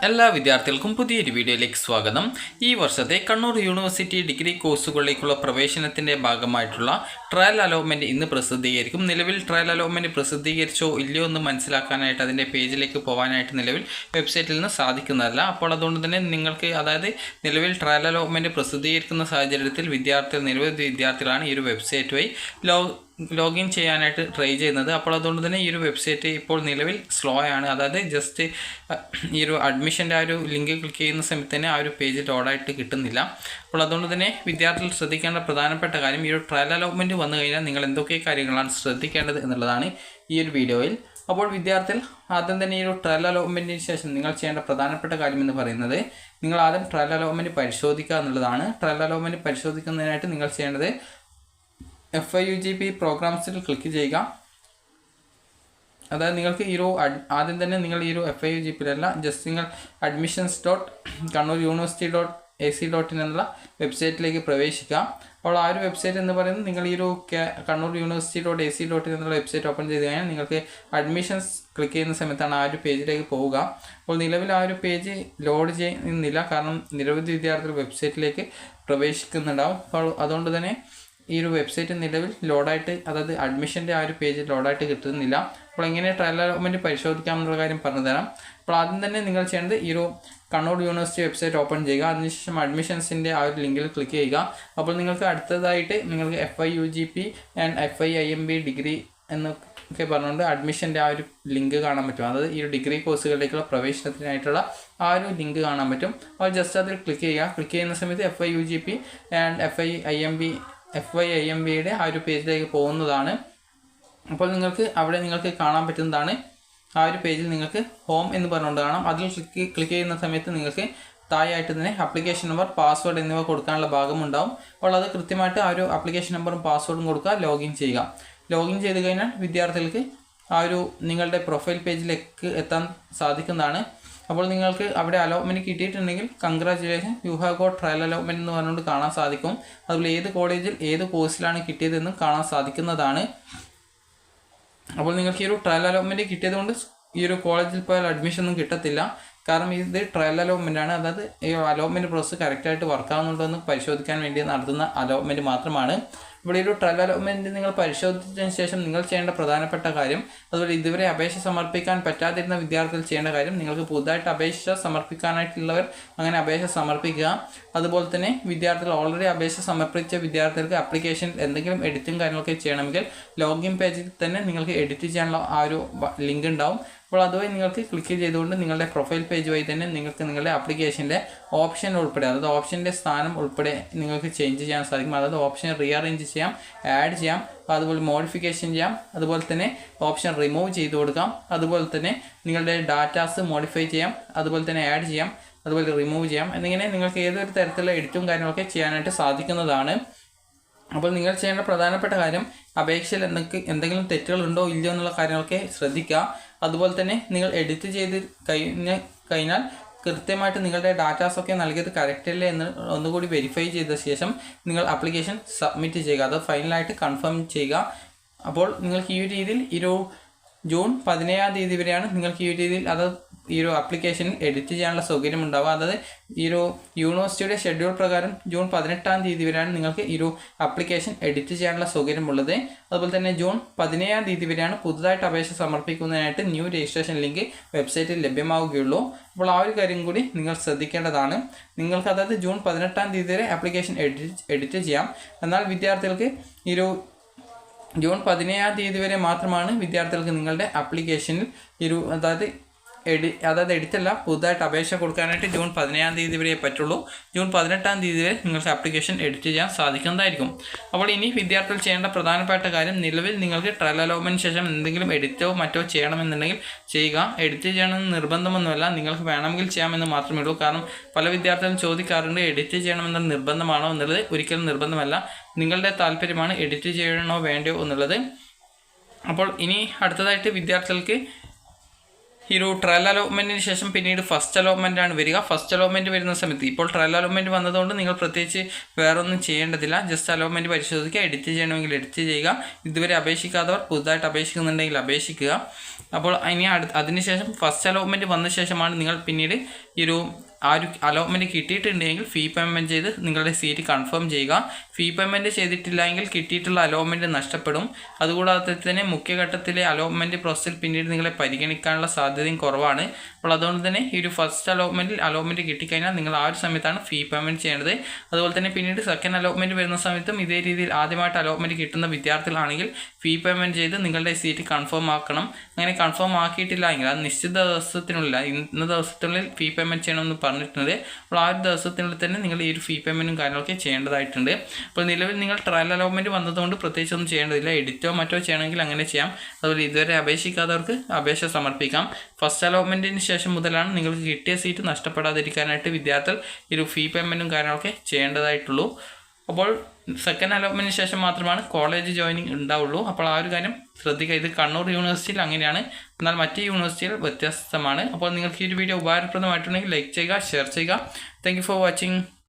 എല്ലാ വിദ്യാർത്ഥികൾക്കും പുതിയൊരു വീഡിയോയിലേക്ക് സ്വാഗതം. ഈ വർഷത്തെ കണ്ണൂർ യൂണിവേഴ്സിറ്റി ഡിഗ്രി കോഴ്സുകളിലേക്കുള്ള പ്രവേശനത്തിൻ്റെ ഭാഗമായിട്ടുള്ള ട്രയൽ അലോട്ട്മെൻറ്റ് ഇന്ന് പ്രസിദ്ധീകരിക്കും. നിലവിൽ ട്രയൽ അലോട്ട്മെൻറ്റ് പ്രസിദ്ധീകരിച്ചോ ഇല്ലയോ എന്ന് മനസ്സിലാക്കാനായിട്ട് അതിൻ്റെ പേജിലേക്ക് പോകാനായിട്ട് നിലവിൽ വെബ്സൈറ്റിൽ നിന്ന് സാധിക്കുന്നതല്ല. അപ്പോൾ അതുകൊണ്ട് തന്നെ നിങ്ങൾക്ക് നിലവിൽ ട്രയൽ അലോട്ട്മെൻറ്റ് പ്രസിദ്ധീകരിക്കുന്ന സാഹചര്യത്തിൽ നിരവധി വിദ്യാർത്ഥികളാണ് ഈ ഒരു വെബ്സൈറ്റ് വഴി ലോഗിൻ ചെയ്യാനായിട്ട് ട്രൈ ചെയ്യുന്നത്. അപ്പോൾ അതുകൊണ്ട് തന്നെ ഈ ഒരു വെബ്സൈറ്റ് ഇപ്പോൾ നിലവിൽ സ്ലോ ആണ്. ജസ്റ്റ് ഈ ഒരു അഡ്മിഷൻ്റെ ആ ഒരു ലിങ്ക് ക്ലിക്ക് ചെയ്യുന്ന സമയത്ത് തന്നെ ആ ഒരു പേജ് ലോഡായിട്ട് കിട്ടുന്നില്ല. അപ്പോൾ അതുകൊണ്ട് തന്നെ വിദ്യാർത്ഥികൾ ശ്രദ്ധിക്കേണ്ട പ്രധാനപ്പെട്ട കാര്യം, ഈ ഒരു ട്രയൽ അലോട്ട്മെൻറ്റ് വന്നു കഴിഞ്ഞാൽ നിങ്ങൾ എന്തൊക്കെ കാര്യങ്ങളാണ് ശ്രദ്ധിക്കേണ്ടത് എന്നുള്ളതാണ് ഈ ഒരു വീഡിയോയിൽ. അപ്പോൾ വിദ്യാർത്ഥികൾ ആദ്യം തന്നെ ഈ ഒരു ട്രയൽ അലോട്ട്മെൻറ്റിന് ശേഷം നിങ്ങൾ ചെയ്യേണ്ട പ്രധാനപ്പെട്ട കാര്യം എന്ന് പറയുന്നത്, നിങ്ങൾ ആദ്യം ട്രയൽ അലോട്ട്മെൻറ്റ് പരിശോധിക്കുക എന്നുള്ളതാണ്. ട്രയൽ അലോട്ട്മെൻറ്റ് പരിശോധിക്കുന്നതിനായിട്ട് നിങ്ങൾ ചെയ്യേണ്ടത് FIUGP പ്രോഗ്രാംസിൽ ക്ലിക്ക് ചെയ്യുക. നിങ്ങൾക്ക് ഈ ഒരു ആദ്യം തന്നെ നിങ്ങൾ ഈ ഒരു FIUGPയിലല്ല, ജസ്റ്റ് നിങ്ങൾ admissions.kannur.university.ac.in എന്നുള്ള വെബ്സൈറ്റിലേക്ക് പ്രവേശിക്കുക. അപ്പോൾ ആ ഒരു വെബ്സൈറ്റ് എന്ന് പറയുന്നത്, നിങ്ങൾ ഈ ഒരു kannur.university.ac.in എന്നുള്ള വെബ്സൈറ്റ് ഓപ്പൺ ചെയ്ത് കഴിഞ്ഞാൽ നിങ്ങൾക്ക് അഡ്മിഷൻസ് ക്ലിക്ക് ചെയ്യുന്ന സമയത്താണ് ആ ഒരു പേജിലേക്ക് പോവുക. അപ്പോൾ നിലവിൽ ആ ഒരു പേജ് ലോഡ് ചെയ്യുന്നില്ല, കാരണം നിരവധി വിദ്യാർത്ഥികൾ വെബ്സൈറ്റിലേക്ക് പ്രവേശിക്കുന്നുണ്ടാവും. അപ്പോൾ അതുകൊണ്ട് തന്നെ ഈ ഒരു വെബ്സൈറ്റ് നിലവിൽ ലോഡായിട്ട്, അഡ്മിഷൻ്റെ ആ ഒരു പേജ് ലോഡായിട്ട് കിട്ടുന്നില്ല. അപ്പോൾ എങ്ങനെ ട്രയൽ അലോട്ട്മെൻറ്റ് പരിശോധിക്കാമെന്നുള്ള കാര്യം പറഞ്ഞു തരാം. അപ്പോൾ ആദ്യം തന്നെ നിങ്ങൾ ചെയ്യേണ്ടത് ഈ ഒരു കണ്ണൂർ യൂണിവേഴ്സിറ്റി വെബ്സൈറ്റ് ഓപ്പൺ ചെയ്യുക. അതിനുശേഷം അഡ്മിഷൻസിൻ്റെ ആ ഒരു ലിങ്കിൽ ക്ലിക്ക് ചെയ്യുക. അപ്പോൾ നിങ്ങൾക്ക് അടുത്തതായിട്ട് നിങ്ങൾക്ക് FIUGP ആൻഡ് FIIMB ഡിഗ്രി എന്നൊക്കെ പറഞ്ഞുകൊണ്ട് അഡ്മിഷൻ്റെ ആ ഒരു ലിങ്ക് കാണാൻ പറ്റും. ഈ ഒരു ഡിഗ്രി കോഴ്സുകളിലേക്കുള്ള പ്രവേശനത്തിനായിട്ടുള്ള ആ ഒരു ലിങ്ക് കാണാൻ പറ്റും. അപ്പോൾ ജസ്റ്റ് അതിൽ ക്ലിക്ക് ചെയ്യുക. ക്ലിക്ക് ചെയ്യുന്ന സമയത്ത് FIUGP ആൻഡ് FIIMBയുടെ ആ ഒരു പേജിലേക്ക് പോകുന്നതാണ്. അപ്പോൾ നിങ്ങൾക്ക് കാണാൻ പറ്റുന്നതാണ് ആ ഒരു പേജിൽ നിങ്ങൾക്ക് ഹോം എന്ന് പറഞ്ഞുകൊണ്ട് കാണാം. അതിൽ ക്ലിക്ക് ചെയ്യുന്ന സമയത്ത് നിങ്ങൾക്ക് താഴെയായിട്ട് തന്നെ ആപ്ലിക്കേഷൻ നമ്പർ, പാസ്വേഡ് എന്നിവ കൊടുക്കാനുള്ള ഭാഗമുണ്ടാവും. അപ്പോൾ അത് കൃത്യമായിട്ട് ആ ഒരു ആപ്ലിക്കേഷൻ നമ്പറും പാസ്വേഡും കൊടുക്കുക, ലോഗിൻ ചെയ്യുക. ലോഗിൻ ചെയ്ത് കഴിഞ്ഞാൽ വിദ്യാർത്ഥികൾക്ക് ആ ഒരു നിങ്ങളുടെ പ്രൊഫൈൽ പേജിലേക്ക് എത്താൻ സാധിക്കുന്നതാണ്. അപ്പോൾ നിങ്ങൾക്ക് അവിടെ അലോട്ട്മെൻറ്റ് കിട്ടിയിട്ടുണ്ടെങ്കിൽ congratulation, you have got trial allotment എന്ന് പറഞ്ഞുകൊണ്ട് കാണാൻ സാധിക്കും. അതുപോലെ ഏത് കോളേജിൽ ഏത് കോഴ്സിലാണ് കിട്ടിയതെന്നും കാണാൻ സാധിക്കുന്നതാണ്. അപ്പോൾ നിങ്ങൾക്ക് ഈ ഒരു ട്രയൽ അലോട്ട്മെൻറ്റ് കിട്ടിയത് കൊണ്ട് ഈ ഒരു കോളേജിൽ പോയാൽ അഡ്മിഷനൊന്നും കിട്ടത്തില്ല, കാരണം ഇത് ട്രയൽ അലോട്ട്മെൻ്റ് ആണ്. ഈ അലോട്ട്മെൻറ്റ് പ്രോസസ്സ് കറക്റ്റായിട്ട് വർക്കാവുന്നുണ്ടോ പരിശോധിക്കാൻ വേണ്ടി നടത്തുന്ന അലോട്ട്മെൻറ്റ് മാത്രമാണ്. ഇവിടെ ഒരു ട്രയൽ അലോട്ട്മെൻറ്റ് നിങ്ങൾ പരിശോധിച്ചതിന് ശേഷം നിങ്ങൾ ചെയ്യേണ്ട പ്രധാനപ്പെട്ട കാര്യം, അതുപോലെ ഇതുവരെ അപേക്ഷ സമർപ്പിക്കാൻ പറ്റാതിരുന്ന വിദ്യാർത്ഥികൾ ചെയ്യേണ്ട കാര്യം, നിങ്ങൾക്ക് പുതുതായിട്ട് അപേക്ഷ സമർപ്പിക്കാനായിട്ടുള്ളവർ അങ്ങനെ അപേക്ഷ സമർപ്പിക്കുക. അതുപോലെ തന്നെ വിദ്യാർത്ഥികൾ ഓൾറെഡി അപേക്ഷ സമർപ്പിച്ച വിദ്യാർത്ഥികൾക്ക് ആപ്ലിക്കേഷനിൽ എന്തെങ്കിലും എഡിറ്റും കാര്യങ്ങളൊക്കെ ചെയ്യണമെങ്കിൽ ലോഗിൻ പേജിൽ തന്നെ നിങ്ങൾക്ക് എഡിറ്റ് ചെയ്യാനുള്ള ആ ഒരു ലിങ്ക് ഉണ്ടാവും. അപ്പോൾ അതുവഴി നിങ്ങൾക്ക് ക്ലിക്ക് ചെയ്തുകൊണ്ട് നിങ്ങളുടെ പ്രൊഫൈൽ പേജ് വഴി തന്നെ നിങ്ങൾക്ക് നിങ്ങളുടെ ആപ്ലിക്കേഷൻ്റെ ഓപ്ഷൻ ഉൾപ്പെടെ, ഓപ്ഷൻ്റെ സ്ഥാനം ഉൾപ്പെടെ നിങ്ങൾക്ക് ചേഞ്ച് ചെയ്യാൻ സാധിക്കും. ഓപ്ഷൻ റീഅറേഞ്ച് ചെയ്യാം, ആഡ് ചെയ്യാം, അതുപോലെ മോഡിഫിക്കേഷൻ ചെയ്യാം, അതുപോലെ തന്നെ ഓപ്ഷൻ റിമൂവ് ചെയ്ത് കൊടുക്കാം. അതുപോലെ തന്നെ നിങ്ങളുടെ ഡാറ്റാസ് മോഡിഫൈ ചെയ്യാം, അതുപോലെ തന്നെ ആഡ് ചെയ്യാം, അതുപോലെ റിമൂവ് ചെയ്യാം. എന്നിങ്ങനെ നിങ്ങൾക്ക് ഏതൊരു തരത്തിലുള്ള എഡിറ്റും കാര്യങ്ങളൊക്കെ ചെയ്യാനായിട്ട് സാധിക്കുന്നതാണ്. അപ്പോൾ നിങ്ങൾ ചെയ്യേണ്ട പ്രധാനപ്പെട്ട കാര്യം, അപേക്ഷയിൽ എന്തെങ്കിലും തെറ്റുകളുണ്ടോ ഇല്ലയോ എന്നുള്ള കാര്യങ്ങളൊക്കെ ശ്രദ്ധിക്കുക. അതുപോലെ തന്നെ നിങ്ങൾ എഡിറ്റ് ചെയ്ത് കഴിഞ്ഞാൽ കൃത്യമായിട്ട് നിങ്ങളുടെ ഡാറ്റാസൊക്കെ നൽകിയത് കറക്റ്റ് അല്ലേ എന്ന് ഒന്നുകൂടി വെരിഫൈ ചെയ്ത ശേഷം നിങ്ങൾ ആപ്ലിക്കേഷൻ സബ്മിറ്റ് ചെയ്യുക, അത് ഫൈനലായിട്ട് കൺഫേം ചെയ്യുക. അപ്പോൾ നിങ്ങൾക്ക് ഈ ഒരു രീതിയിൽ ജൂൺ 17 വരെയാണ് നിങ്ങൾക്ക് ഈ ഒരു രീതിയിൽ ഈ ഒരു ആപ്ലിക്കേഷൻ എഡിറ്റ് ചെയ്യാനുള്ള സൗകര്യം ഉണ്ടാവുക. ഈ ഒരു യൂണിവേഴ്സിറ്റിയുടെ ഷെഡ്യൂൾ പ്രകാരം ജൂൺ 18 വരെയാണ് നിങ്ങൾക്ക് ഈ ഒരു ആപ്ലിക്കേഷൻ എഡിറ്റ് ചെയ്യാനുള്ള സൗകര്യമുള്ളത്. അതുപോലെ തന്നെ ജൂൺ 17 വരെയാണ് പുതുതായിട്ട് അപേക്ഷ സമർപ്പിക്കുന്നതിനായിട്ട് ന്യൂ രജിസ്ട്രേഷൻ ലിങ്ക് വെബ്സൈറ്റിൽ ലഭ്യമാവുകയുള്ളൂ. അപ്പോൾ ആ ഒരു കാര്യം കൂടി നിങ്ങൾ ശ്രദ്ധിക്കേണ്ടതാണ്. നിങ്ങൾക്ക് ജൂൺ 18 വരെ ആപ്ലിക്കേഷൻ എഡിറ്റ് ചെയ്യാം. എന്നാൽ വിദ്യാർത്ഥികൾക്ക് ഈ ഒരു ജൂൺ 17 വരെ മാത്രമാണ് വിദ്യാർത്ഥികൾക്ക് നിങ്ങളുടെ ആപ്ലിക്കേഷനിൽ എഡിറ്റല്ല, പുതുതായിട്ട് അപേക്ഷ കൊടുക്കാനായിട്ട് ജൂൺ 17 വരെ പറ്റുള്ളൂ. ജൂൺ 18 വരെ നിങ്ങൾക്ക് ആപ്ലിക്കേഷൻ എഡിറ്റ് ചെയ്യാൻ സാധിക്കുന്നതായിരിക്കും. അപ്പോൾ ഇനി വിദ്യാർത്ഥികൾ ചെയ്യേണ്ട പ്രധാനപ്പെട്ട കാര്യം, നിലവിൽ നിങ്ങൾക്ക് ട്രയൽ അലോട്ട്മെൻറ്റിന് ശേഷം എന്തെങ്കിലും എഡിറ്റോ മറ്റോ ചെയ്യണമെന്നുണ്ടെങ്കിൽ ചെയ്യുക. എഡിറ്റ് ചെയ്യണമെന്ന് നിർബന്ധമൊന്നുമല്ല, നിങ്ങൾക്ക് വേണമെങ്കിൽ ചെയ്യാമെന്ന് മാത്രമേ ഉള്ളൂ. കാരണം പല വിദ്യാർത്ഥികളും ചോദിക്കാറുണ്ട്, എഡിറ്റ് ചെയ്യണമെന്ന് നിർബന്ധമാണോ എന്നുള്ളത്. ഒരിക്കലും നിർബന്ധമല്ല, നിങ്ങളുടെ താല്പര്യമാണ് എഡിറ്റ് ചെയ്യണോ വേണ്ടയോ എന്നുള്ളത്. അപ്പോൾ ഇനി അടുത്തതായിട്ട് വിദ്യാർത്ഥികൾക്ക് ഈ ഒരു ട്രയൽ അലോട്ട്മെൻറ്റിന് ശേഷം പിന്നീട് ഫസ്റ്റ് അലോട്ട്മെൻ്റ് ആണ് വരിക. ഫസ്റ്റ് അലോട്ട്മെൻറ്റ് വരുന്ന സമയത്ത് ഇപ്പോൾ ട്രയൽ അലോട്ട്മെൻറ്റ് വന്നതുകൊണ്ട് നിങ്ങൾ പ്രത്യേകിച്ച് വേറെ ഒന്നും ചെയ്യേണ്ടതില്ല. ജസ്റ്റ് അലോട്ട്മെൻറ്റ് പരിശോധിക്കുക, എഡിറ്റ് ചെയ്യണമെങ്കിൽ എഡിറ്റ് ചെയ്യുക. ഇതുവരെ അപേക്ഷിക്കാത്തവർ പുതുതായിട്ട് അപേക്ഷിക്കുന്നുണ്ടെങ്കിൽ അപേക്ഷിക്കുക. അപ്പോൾ ഇനി അതിനുശേഷം ഫസ്റ്റ് അലോട്ട്മെൻറ്റ് വന്ന ശേഷമാണ് നിങ്ങൾ പിന്നീട് ഈ ഒരു അലോട്ട്മെൻറ്റ് കിട്ടിയിട്ടുണ്ടെങ്കിൽ ഫീ പേയ്മെൻറ്റ് ചെയ്ത് നിങ്ങളുടെ സീറ്റ് കൺഫേം ചെയ്യുക. ഫീ പേയ്മെൻറ്റ് ചെയ്തിട്ടില്ല എങ്കിൽ കിട്ടിയിട്ടുള്ള അലോട്ട്മെൻറ്റ് നഷ്ടപ്പെടും. അതുകൂടാതെ തന്നെ മുഖ്യഘട്ടത്തിലെ അലോട്ട്മെൻറ്റ് പ്രോസസ്സിൽ പിന്നീട് നിങ്ങളെ പരിഗണിക്കാനുള്ള സാധ്യതയും കുറവാണ്. അപ്പോൾ അതുകൊണ്ട് തന്നെ ഈ ഒരു ഫസ്റ്റ് അലോട്ട്മെൻറ്റ് കിട്ടിക്കഴിഞ്ഞാൽ നിങ്ങൾ ആ ഒരു സമയത്താണ് ഫീ പേയ്മെൻറ്റ് ചെയ്യേണ്ടത്. അതുപോലെ തന്നെ പിന്നീട് സെക്കൻഡ് അലോട്ട്മെൻറ്റ് വരുന്ന സമയത്തും ഇതേ രീതിയിൽ ആദ്യമായിട്ട് അലോട്ട്മെൻറ്റ് കിട്ടുന്ന വിദ്യാർത്ഥികളാണെങ്കിൽ ഫീ പേയ്മെൻറ്റ് ചെയ്ത് നിങ്ങളുടെ സീറ്റ് കൺഫേം ആക്കണം. അങ്ങനെ കൺഫേം ആക്കിയിട്ടില്ല എങ്കിൽ അത് നിശ്ചിത ദിവസത്തിനുള്ളിൽ ഇന്ന ദിവസത്തിനുള്ളിൽ ഫീ പേയ്മെൻറ്റ് ചെയ്യണമെന്ന് പറഞ്ഞിട്ടുണ്ട്. അപ്പോൾ ആ ഒരു ദിവസത്തിനുള്ളിൽ തന്നെ നിങ്ങൾ ഈ ഒരു ഫീ പേയ്മെൻറ്റും കാര്യങ്ങളൊക്കെ ചെയ്യേണ്ടതായിട്ടുണ്ട്. അപ്പോൾ നിലവിൽ നിങ്ങൾ ട്രയൽ അലോട്ട്മെൻറ്റ് വന്നതുകൊണ്ട് പ്രത്യേകിച്ചൊന്നും ചെയ്യേണ്ടതില്ല. എഡിറ്റോ മറ്റോ ചെയ്യണമെങ്കിൽ അങ്ങനെ ചെയ്യാം. അതുപോലെ ഇതുവരെ അപേക്ഷിക്കാത്തവർക്ക് അപേക്ഷ സമർപ്പിക്കാം. ഫസ്റ്റ് അലോട്ട്മെൻറ്റിന് ശേഷം മുതലാണ് നിങ്ങൾക്ക് കിട്ടിയ സീറ്റ് നഷ്ടപ്പെടാതിരിക്കാനായിട്ട് വിദ്യാർത്ഥികൾ ഈ ഒരു ഫീ പേയ്മെൻറ്റും കാര്യങ്ങളൊക്കെ ചെയ്യേണ്ടതായിട്ടുള്ളൂ. അപ്പോൾ സെക്കൻഡ് അലോട്ട്മെൻറ്റിന് ശേഷം മാത്രമാണ് കോളേജ് ജോയിനിങ് ഉണ്ടാവുള്ളൂ. അപ്പോൾ ആ ഒരു കാര്യം ശ്രദ്ധിക്കുക. ഇത് കണ്ണൂർ യൂണിവേഴ്സിറ്റിയിൽ അങ്ങനെയാണ്, എന്നാൽ മറ്റ് യൂണിവേഴ്സിറ്റികൾ വ്യത്യസ്തമാണ്. അപ്പോൾ നിങ്ങൾക്ക് ഈ ഒരു വീഡിയോ ഉപകാരപ്രദമായിട്ടുണ്ടെങ്കിൽ ലൈക്ക് ചെയ്യുക, ഷെയർ ചെയ്യുക. Thank you for watching.